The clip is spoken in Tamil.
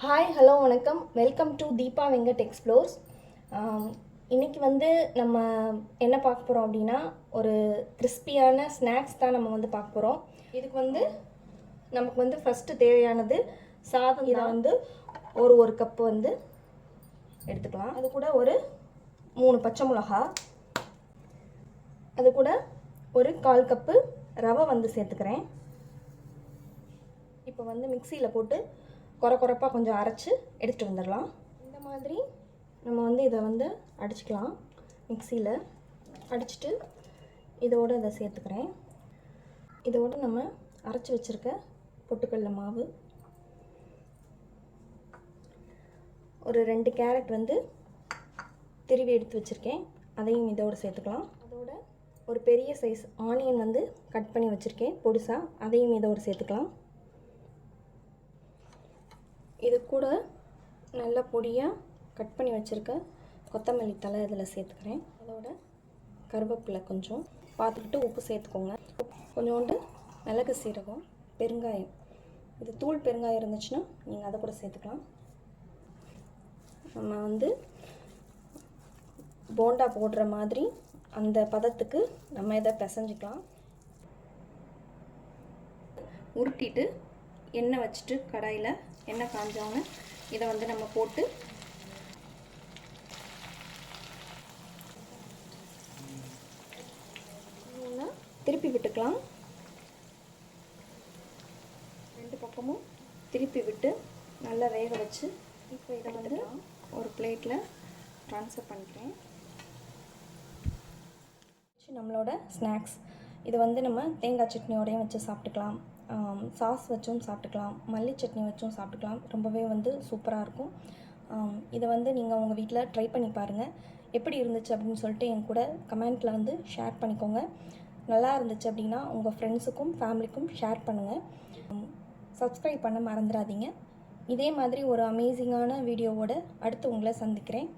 ஹாய் ஹலோ வணக்கம். Welcome to Deepa Venkat explores. இன்றைக்கி வந்து நம்ம என்ன பார்க்க போகிறோம் அப்படின்னா, ஒரு கிறிஸ்பியான ஸ்நாக்ஸ் தான் நம்ம வந்து பார்க்க போகிறோம். இதுக்கு வந்து நமக்கு வந்து ஃபஸ்ட்டு தேவையானது சாதம். இதை வந்து ஒரு கப்பு வந்து எடுத்துக்கலாம். அது கூட ஒரு 3 பச்சை மிளகா, அது கூட ஒரு 1/4 கப்பு ரவை வந்து சேர்த்துக்கிறேன். இப்போ வந்து மிக்சியில் போட்டு குறைப்பாக கொஞ்சம் அரைச்சி எடுத்துகிட்டு வந்துடலாம். இந்த மாதிரி நம்ம வந்து இதை வந்து அடிச்சுக்கலாம். மிக்சியில் அடிச்சுட்டு இதோடு இதை சேர்த்துக்கிறேன். இதோடு நம்ம அரைச்சி வச்சுருக்க பொட்டுக்கடலை மாவு, ஒரு 2 கேரட் வந்து திருவி எடுத்து வச்சுருக்கேன், அதையும் இதோடு சேர்த்துக்கலாம். அதோட ஒரு பெரிய சைஸ் ஆனியன் வந்து கட் பண்ணி வச்சுருக்கேன் பொடிசாக, அதையும் இதோடு சேர்த்துக்கலாம். இது கூட நல்ல பொடியாக கட் பண்ணி வச்சுருக்க கொத்தமல்லி தழை இதில் சேர்த்துக்கிறேன். அதோட கருவேப்பிலை கொஞ்சம் பார்த்துக்கிட்டு உப்பு சேர்த்துக்கோங்க. கொஞ்சோண்டு மிளகு சீரகம், பெருங்காயம், இது தூள் பெருங்காயம் இருந்துச்சுன்னா நீங்கள் அதை கூட சேர்த்துக்கலாம். நம்ம வந்து போண்டா போடுற மாதிரி அந்த பதத்துக்கு நம்ம இதை பிசைஞ்சிக்கலாம். உருட்டிட்டு எண்ணெய் வச்சுட்டு கடாயில் எண்ணெய் காஞ்சோன்னு இதை வந்து நம்ம போட்டு திருப்பி விட்டுக்கலாம். 2 பக்கமும் திருப்பி விட்டு நல்லா வேக வச்சு இப்போ இதை வந்து ஒரு பிளேட்டில் ட்ரான்ஸ்ஃபர் பண்ணிக்கிறேன். நம்மளோட ஸ்நாக்ஸ் இது வந்து நம்ம தேங்காய் சட்னியோடையும் வச்சு சாப்பிட்டுக்கலாம், சாஸ் வச்சும் சாப்பிட்டுக்கலாம், மல்லி சட்னி வச்சும் சாப்பிட்டுக்கலாம். ரொம்பவே வந்து சூப்பராக இருக்கும். இதை வந்து நீங்கள் உங்கள் வீட்டில் ட்ரை பண்ணி பாருங்கள். எப்படி இருந்துச்சு அப்படின்னு சொல்லிட்டு என் கூட கமெண்ட்டில் வந்து ஷேர் பண்ணிக்கோங்க. நல்லா இருந்துச்சு அப்படின்னா உங்கள் ஃப்ரெண்ட்ஸுக்கும் ஃபேமிலிக்கும் ஷேர் பண்ணுங்கள். சப்ஸ்கிரைப் பண்ண மறந்துடாதீங்க. இதே மாதிரி ஒரு அமேசிங்கான வீடியோவோட அடுத்து உங்களை சந்திக்கிறேன்.